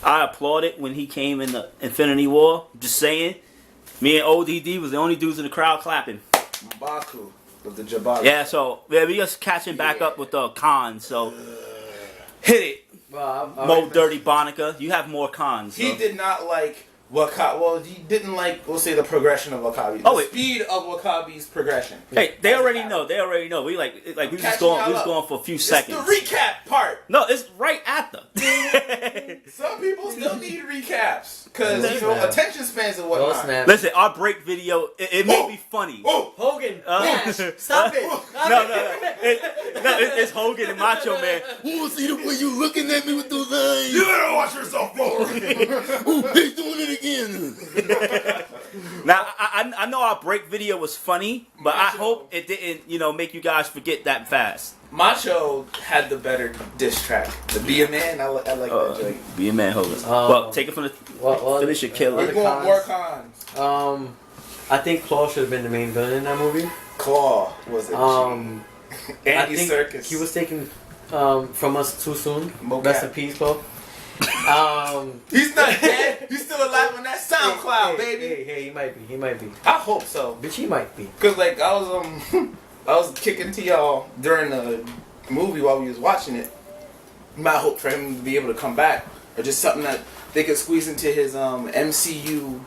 I applauded when he came in the Infinity War. Just saying. Me and ODD was the only dudes in the crowd clapping. M'Baku with the Jabari. Yeah, so we just catching back up with the cons. So hit it, Mo Dirty Bonica. You have more cons. He so. did not like Wakabi. Well, he didn't like, we'll say, the progression of Wakabi. The speed of Wakabi's progression. Hey, they already know. We we just going for a few seconds. The recap part. No, it's right after. Some people still need recaps because attention spans and whatnot. Listen, our break video it may be funny. Hogan, stop it! It's Hogan and Macho Man. Ooh, see the way you looking at me with those eyes. You better watch yourself more. Ooh, he's doing it again. Now I know our break video was funny, but I hope it didn't make you guys forget that fast. Macho had the better diss track. The Be a Man, I like that joint. Be a Man, Hogan. Well, take it from the finish your killer. We want more cons. I think Claw should have been the main villain in that movie. Claw was it? Andy Serkis. He was taken from us too soon. Rest in peace, Claw. He's not dead. He's still alive on that SoundCloud, baby. Hey, he might be. I hope so. Bitch, he might be. Cause I was kicking to y'all during the movie while we was watching it. My hope for him to be able to come back, or just something that they could squeeze into his MCU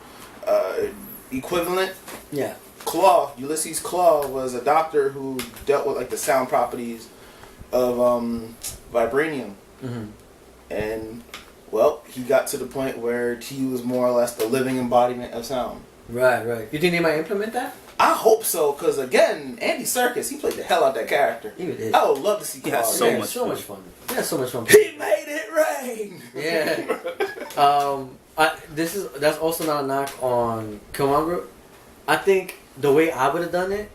equivalent. Yeah. Claw, Ulysses Claw, was a doctor who dealt with the sound properties of vibranium, and he got to the point where he was more or less the living embodiment of sound. Right. You think they might implement that? I hope so, because again, Andy Serkis, he played the hell out that character. He did. I would love to see Claw. Yeah, so much fun. Yeah, so much fun. He made it rain. Yeah. That's also not a knock on Killmonger. I think the way I would have done it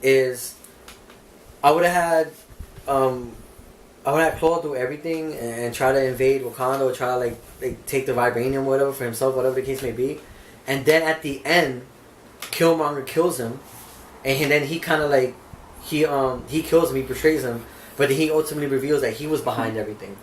is I would have had Claw do everything and try to invade Wakanda, or try to take the vibranium, whatever, for himself, whatever the case may be, and then at the end, Killmonger kills him, and then he kind of he kills him, he betrays him, but then he ultimately reveals that he was behind everything.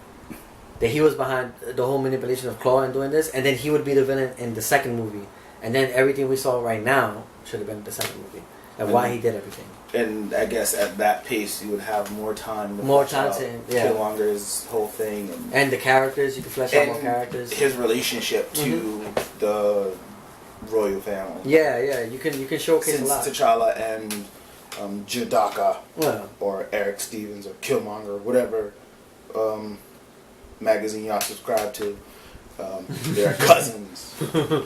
That he was behind the whole manipulation of Claw and doing this, and then he would be the villain in the second movie. And then everything we saw right now should have been the second movie. And why he did everything. And I guess at that pace, you would have more time to Killmonger's whole thing. And the characters, you can flesh out more characters. His relationship to the royal family. Yeah, you can showcase a lot. T'Challa and Jadaka, or Eric Stevens, or Killmonger, whatever magazine y'all subscribe to, they're cousins. So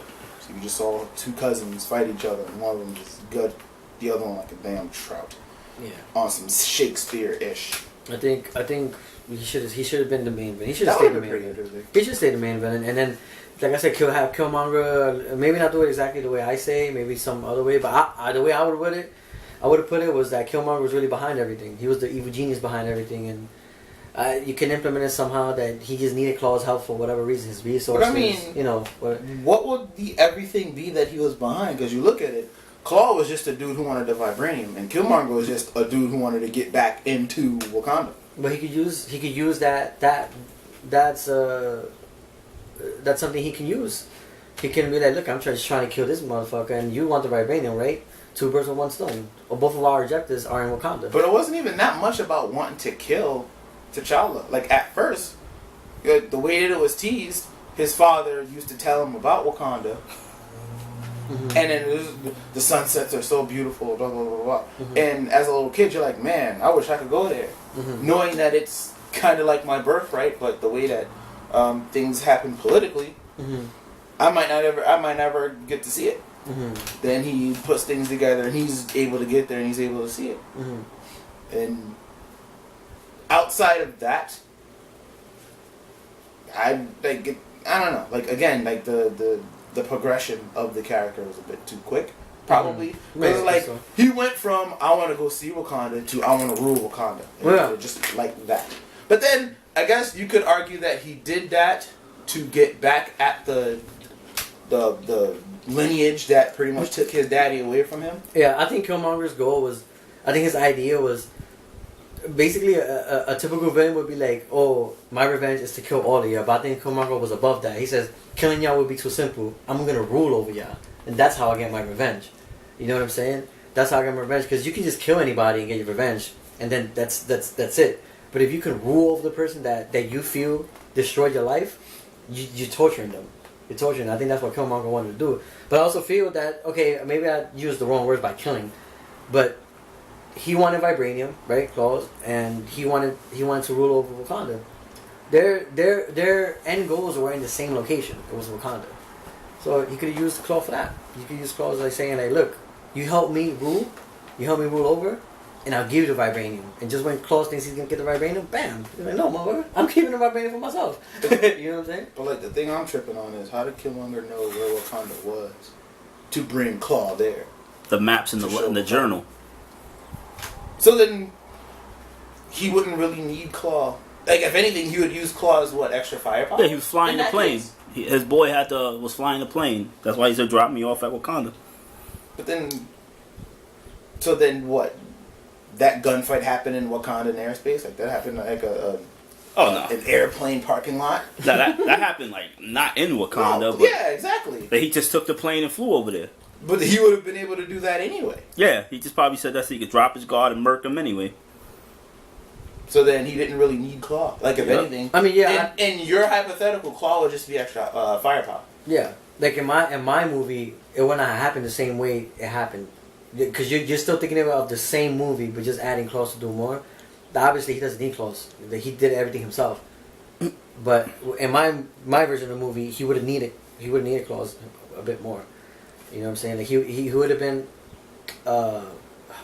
you just saw two cousins fight each other, and one of them is good, the other one like a damn trout. Yeah. On some Shakespeare-ish. I think he should have been the main villain. He should have stayed the main villain. He should stay the main villain, and then, like I said, have Killmonger. Maybe not do it exactly the way I say, maybe some other way. But the way I would have put it was that Killmonger was really behind everything. He was the evil genius behind everything, and you can implement it somehow that he just needed Claw's help for whatever reason, his resources. But I mean, what would the everything be that he was behind? Because you look at it, Claw was just a dude who wanted the vibranium, and Killmonger was just a dude who wanted to get back into Wakanda. But he could use that. That's something he can use. He can be like, look, I'm just trying to kill this motherfucker, and you want the vibranium, right? Two birds with one stone. Or both of our objectives are in Wakanda. But it wasn't even that much about wanting to kill T'Challa. Like, at first, the way that it was teased, his father used to tell him about Wakanda. And then the sunsets are so beautiful, blah, blah, blah, blah. And as a little kid, you're like, man, I wish I could go there. Knowing that it's kind of like my birthright, but the way that things happen politically, I might never get to see it. Then he puts things together, and he's able to get there, and he's able to see it. And outside of that, I don't know. Like, again, like the progression of the character was a bit too quick, probably. Because like he went from I want to go see Wakanda to I want to rule Wakanda, just like that. But then I guess you could argue that he did that to get back at the lineage that pretty much took his daddy away from him. Yeah, I think Killmonger's goal was, I think his idea was, basically a typical villain would be like, oh, my revenge is to kill all of y'all. But I think Killmonger was above that. He says, killing y'all would be too simple. I'm gonna rule over y'all, and that's how I get my revenge. You know what I'm saying? That's how I get my revenge. Because you can just kill anybody and get your revenge, and then that's it. But if you can rule over the person that you feel destroyed your life, you're torturing them. You're torturing them. I think that's what Killmonger wanted to do. But I also feel that, okay, maybe I used the wrong words by killing, but he wanted vibranium, right, claws, and he wanted to rule over Wakanda. Their end goals were in the same location. It was Wakanda. So he could have used the claw for that. You could use claws like saying, like, look, you help me rule over, and I'll give you the vibranium. And just when Claus thinks he's gonna get the vibranium, bam! He's like, no, motherfucker, I'm keeping the vibranium for myself. You know what I'm saying? But like the thing I'm tripping on is how did Killmonger know where Wakanda was to bring Claw there? The maps in the journal. So then he wouldn't really need Claw. Like if anything, he would use Claw as what, extra firepower? Yeah, he was flying the plane. His boy was flying the plane. That's why he said, "Drop me off at Wakanda." But then, so then what? That gunfight happened in Wakanda in airspace? Like that happened like an airplane parking lot? that happened like not in Wakanda. No, but yeah, exactly. But he just took the plane and flew over there. But he would have been able to do that anyway. Yeah, he just probably said that so he could drop his guard and murk him anyway. So then he didn't really need Claw. Like if anything, I mean, yeah. In your hypothetical, Claw would just be extra firepower. Yeah, like in my movie, it would not happen the same way it happened. Because you're still thinking about the same movie, but just adding Claus to do more. Obviously, he doesn't need Claus. He did everything himself. But in my version of the movie, he would have needed Claus a bit more. You know what I'm saying? Like he would have been,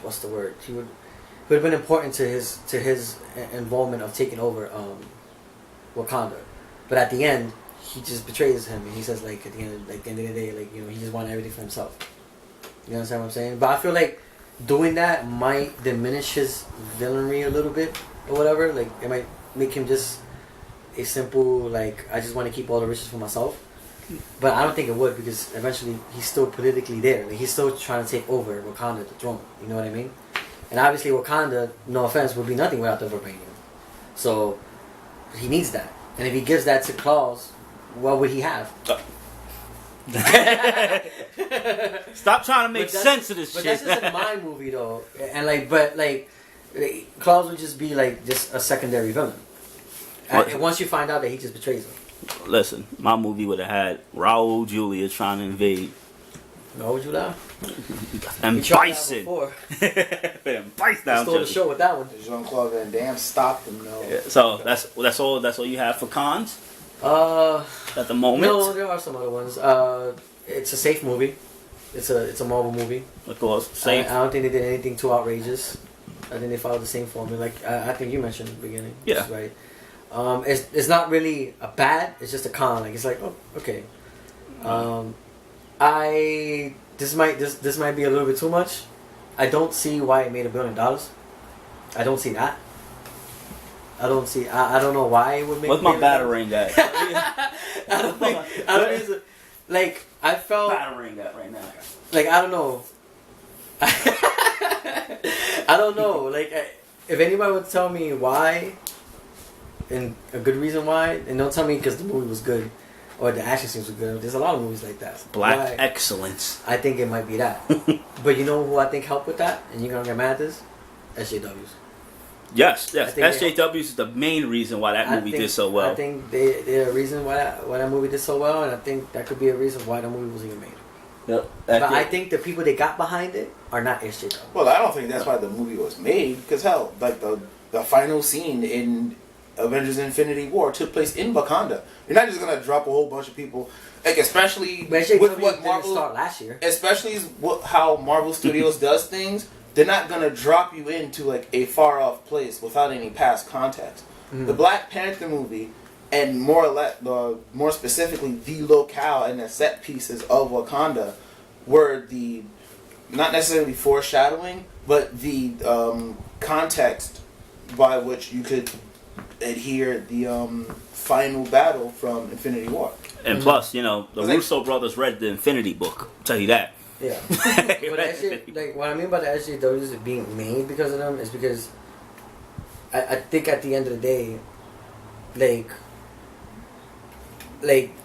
what's the word? He would have been important to his involvement of taking over Wakanda. But at the end, he just betrays him, and he says like at the end of the day, like, you know, he just wanted everything for himself. You understand what I'm saying? But I feel like doing that might diminish his villainy a little bit or whatever. Like it might make him just a simple, like, I just want to keep all the riches for myself. But I don't think it would, because eventually he's still politically there. Like he's still trying to take over Wakanda, the throne. You know what I mean? And obviously Wakanda, no offense, would be nothing without the vibranium. So he needs that. And if he gives that to Claus, what would he have? Stop trying to make sense of this but shit. But that's just in my movie though, and like Claus would just be like just a secondary villain. And once you find out that he just betrays him. Listen, my movie would have had Raul Julia trying to invade. Raul Julia? And Bison. And Bison stole the show with that one. Jean-Claude Van Damme stopped him though. Yeah, so that's all you have for cons? At the moment? No, there are some other ones. It's a safe movie. It's a Marvel movie. Of course, safe. I don't think they did anything too outrageous. I think they followed the same formula. Like I think you mentioned in the beginning. Yeah. That's right. It's not really a bad. It's just a con. Like it's like, oh, okay. This might be a little bit too much. I don't see why it made $1 billion. I don't see that. I don't know why it would make. What's my battering at? I don't like. I felt battering at right now. Like I don't know. I don't know. Like if anybody would tell me why, and a good reason why, and don't tell me because the movie was good or the action scenes were good. There's a lot of movies like that. Black excellence. I think it might be that. But you know who I think helped with that, and you're gonna get mad at this? SJWs. Yes. SJWs is the main reason why that movie did so well. I think they're a reason why that movie did so well, and I think that could be a reason why the movie was even made. Yep. But I think the people that got behind it are not SJW. Well, I don't think that's why the movie was made, because hell, like the final scene in Avengers Infinity War took place in Wakanda. You're not just gonna drop a whole bunch of people, like especially with what Marvel started last year. Especially how Marvel Studios does things. They're not gonna drop you into like a far off place without any past context. Mm. The Black Panther movie, and more specifically, the locale and the set pieces of Wakanda were the not necessarily foreshadowing, but the context by which you could adhere the final battle from Infinity War. And plus, you know, the Russo brothers read the Infinity Book. I'll tell you that. Yeah. But actually, like what I mean by the SJWs being made because of them is because I think at the end of the day, like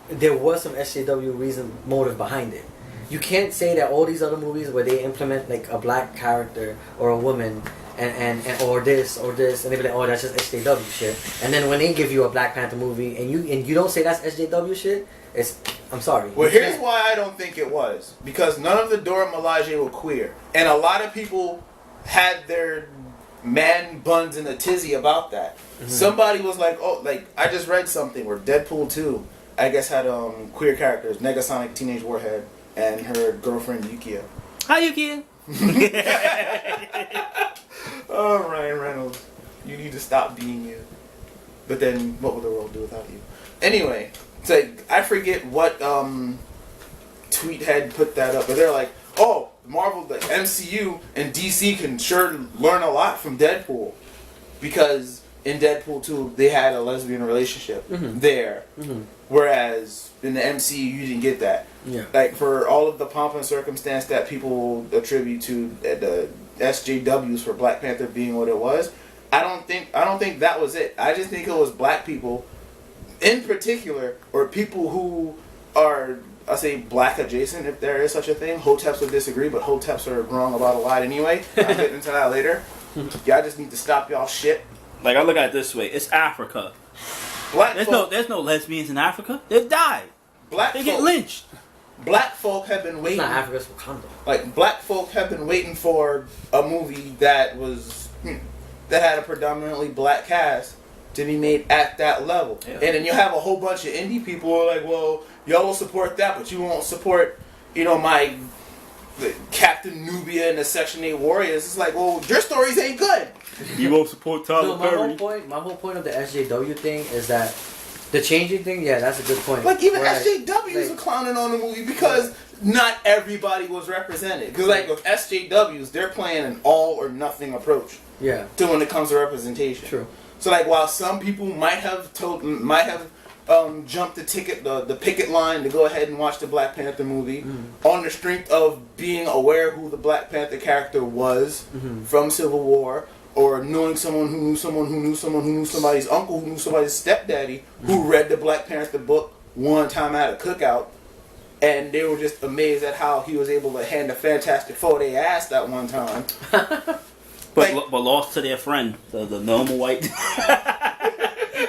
there was some SJW reason motive behind it. You can't say that all these other movies where they implement like a black character or a woman and or this and they be like, oh, that's just SJW shit. And then when they give you a Black Panther movie and you don't say that's SJW shit, I'm sorry. Well, here's why I don't think it was, because none of the Dora Milaje were queer, and a lot of people had their man buns in a tizzy about that. Mm-hmm. Somebody was like, oh, like I just read something where Deadpool 2, I guess, had queer characters, Negasonic Teenage Warhead and her girlfriend Yukia. Hi, Yukia. Oh, Ryan Reynolds, you need to stop being you. But then, what would the world do without you? Anyway, it's like, I forget what tweet had put that up, but they're like, oh, Marvel, the MCU and DC can sure learn a lot from Deadpool, because in Deadpool 2 they had a lesbian relationship there, whereas in the MCU you didn't get that. Yeah. Like, for all of the pomp and circumstance that people attribute to the SJWs for Black Panther being what it was, I don't think that was it. I just think it was black people in particular, or people who are, I say, black adjacent, if there is such a thing. Hoteps would disagree, but Hoteps are wrong about a lot anyway. I'll get into that later. Y'all just need to stop y'all shit. Like, I look at it this way: it's Africa. There's no lesbians in Africa. They've died. They get lynched. Black folk have been waiting. It's not Africa's Wakanda. Like, black folk have been waiting for a movie that had a predominantly black cast to be made at that level. Yeah. And then you have a whole bunch of indie people who are like, well, y'all will support that, but you won't support, my Captain Nubia and the Section 8 Warriors. It's like, well, your stories ain't good. You won't support Tyler Perry. My whole point of the SJW thing is that the changing thing, yeah, that's a good point. Like, even SJWs are clowning on the movie because not everybody was represented. Because, like, with SJWs, they're playing an all or nothing approach. Yeah. To when it comes to representation. True. So, like, while some people might have jumped the picket line to go ahead and watch the Black Panther movie on the strength of being aware who the Black Panther character was from Civil War, or knowing someone who knew someone who knew someone who knew somebody's uncle who knew somebody's stepdaddy who read the Black Panther book one time at a cookout, and they were just amazed at how he was able to hand a Fantastic Four their ass that one time. But lost to their friend, the normal white,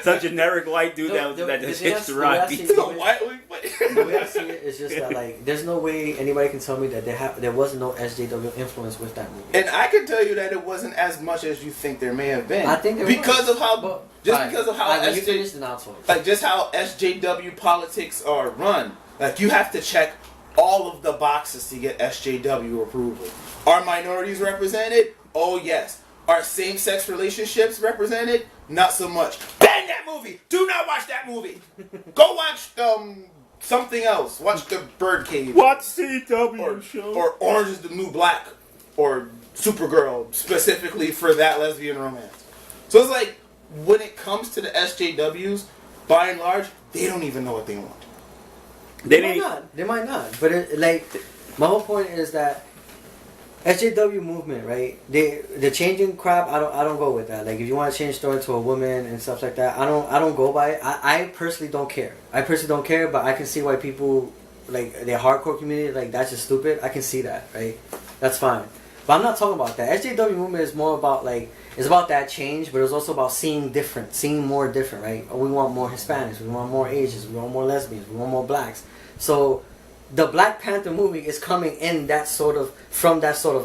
some generic white dude that just hits the rock. The way I see it is just that, like, there's no way anybody can tell me that there was no SJW influence with that movie. And I can tell you that it wasn't as much as you think there may have been. I think because of how SJW politics are run. Like, you have to check all of the boxes to get SJW approval. Are minorities represented? Oh, yes. Are same-sex relationships represented? Not so much. Ban that movie! Do not watch that movie! Go watch something else. Watch The Birdcage. Watch CW show. Or Orange is the New Black. Or Supergirl, specifically for that lesbian romance. So it's like, when it comes to the SJWs, by and large, they don't even know what they want. They might not. But my whole point is that SJW movement, right? The changing crap, I don't go with that. Like, if you want to change story to a woman and stuff like that, I don't go by it. I personally don't care. But I can see why people, like, their hardcore community, like, that's just stupid. I can see that, right? That's fine. But I'm not talking about that. SJW movement is more about, like, it's about that change, but it's also about seeing more different, right? We want more Hispanics, we want more Asians, we want more lesbians, we want more blacks. So the Black Panther movie is coming from that sort of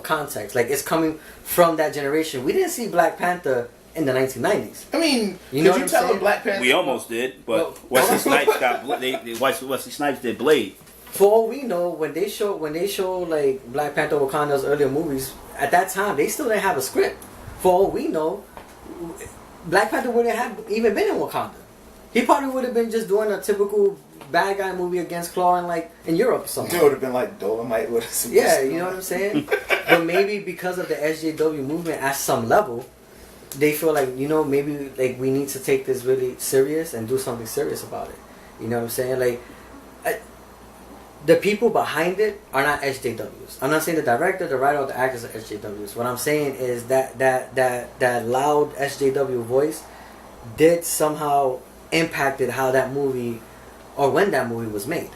context. Like, it's coming from that generation. We didn't see Black Panther in the 1990s. I mean, you know what I'm saying? Black Panther? We almost did, but Wesley Snipes Wesley Snipes did Blade. For all we know, when they show like Black Panther Wakanda's earlier movies, at that time they still didn't have a script. For all we know, Black Panther wouldn't have even been in Wakanda. He probably would have been just doing a typical bad guy movie against Claw in Europe or something. It would have been like Dolomite with us. Yeah, you know what I'm saying? But maybe because of the SJW movement at some level, they feel like, maybe like we need to take this really serious and do something serious about it. You know what I'm saying? Like, the people behind it are not SJWs. I'm not saying the director, the writer, or the actors are SJWs. What I'm saying is that loud SJW voice did somehow impacted how that movie, or when that movie was made.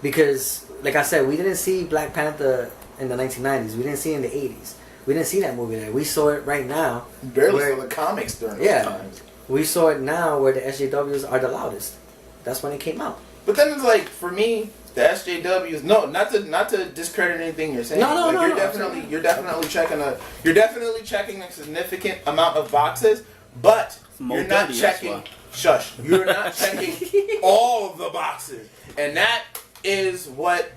Because, like I said, we didn't see Black Panther in the 1990s. We didn't see it in the 80s. We didn't see that movie there. We saw it right now. Barely saw the comics during those times. We saw it now where the SJWs are the loudest. That's when it came out. But then it's like, for me, the SJWs, no, not to discredit anything you're saying. No, You're definitely checking a significant amount of boxes, but you're not checking. Shush. You're not checking all of the boxes, and that is what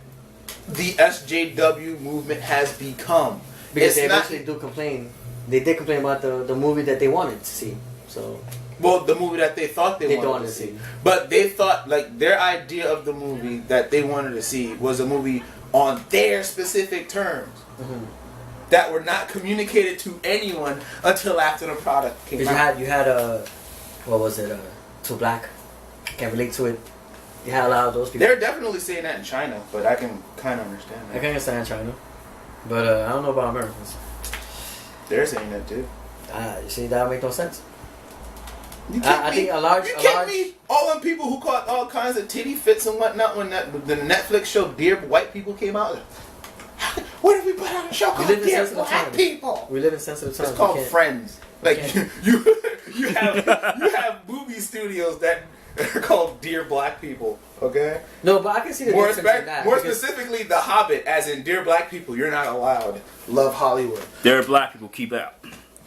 the SJW movement has become. Because they actually do complain. They did complain about the movie that they wanted to see. So. Well, the movie that they thought they wanted to see. But they thought, like, their idea of the movie that they wanted to see was a movie on their specific terms that were not communicated to anyone until after the product came out. You had what was it? Too Black. Can't relate to it. You had a lot of those people. They're definitely saying that in China, but I can kind of understand that. I can understand China. But I don't know about Americans. They're saying that too. You see, that make no sense. I think all them people who caught all kinds of titty fits and whatnot when the Netflix show Dear White People came out. What if we put out a show called Dear Black People? We live in sensitive times. It's called Friends. Like you have movie studios that are called Dear Black People. Okay. No, but I can see the difference in that. More specifically, The Hobbit, as in Dear Black People, you're not allowed. Love Hollywood. Dear Black People, keep out.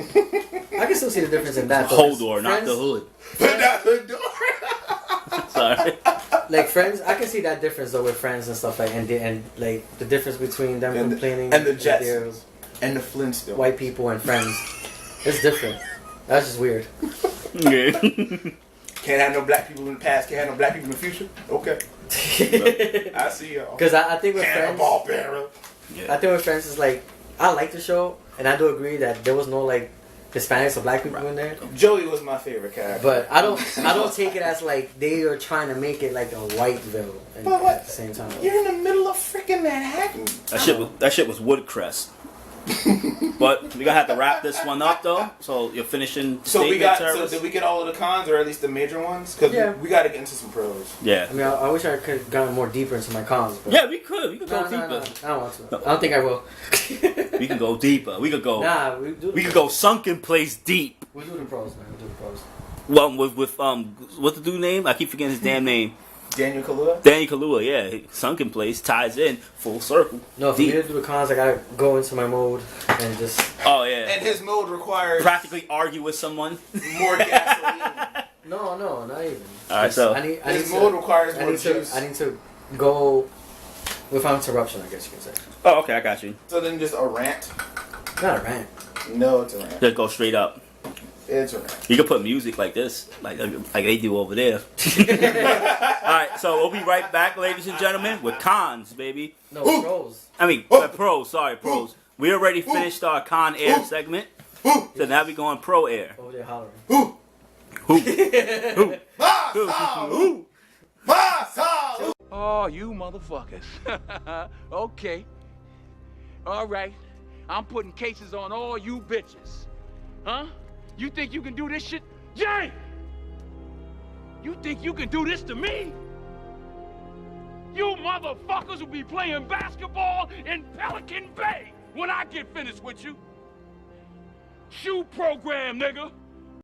I can still see the difference in that. The whole door, not the hood. Not the door. Sorry. Like Friends, I can see that difference though with Friends and stuff like and like the difference between them complaining and the Jets and the Flintstones, white people and Friends. It's different. That's just weird. Yeah. Can't have no black people in the past. Can't have no black people in the future. Okay. I see y'all. Because I think with Friends, yeah. I think with Friends is like I like the show. And I do agree that there was no like Hispanics or black people in there. Joey was my favorite character. But I don't take it as like they are trying to make it like a Whiteville at the same time. You're in the middle of freaking Manhattan. That shit was Woodcrest. But we're gonna have to wrap this one up though. So you're finishing. So did we get all of the cons, or at least the major ones? Because we got to get into some pros. Yeah. I mean, I wish I could have gone more deeper into my cons. But yeah, we could. We could go deeper. No, I don't want to. No. I don't think I will. We can go deeper. We could go. Nah, we could go sunken place deep. We do the pros, man. We do the pros. Well, with what's the dude name? I keep forgetting his damn name. Daniel Kaluuya? Daniel Kaluuya, yeah. Sunken place ties in full circle. No, for me to do the cons, I gotta go into my mode and just. Oh yeah. And his mode requires practically argue with someone. More gasoline. No, not even. Alright, so his mode requires more juice. I need to go without interruption, I guess you can say. Oh, okay, I got you. So then just a rant. Not a rant. No, it's a rant. Just go straight up. It's a rant. You can put music like this, like they do over there. Alright, so we'll be right back, ladies and gentlemen, with cons, baby. No, pros. I mean, pros. Sorry, pros. We already finished our con air segment, so now we going pro air. Over there hollering. Who? Oh, you motherfuckers. Okay. All right. I'm putting cases on all you bitches. Huh? You think you can do this shit? Jay! You think you can do this to me? You motherfuckers will be playing basketball in Pelican Bay when I get finished with you. Shoe program, nigga.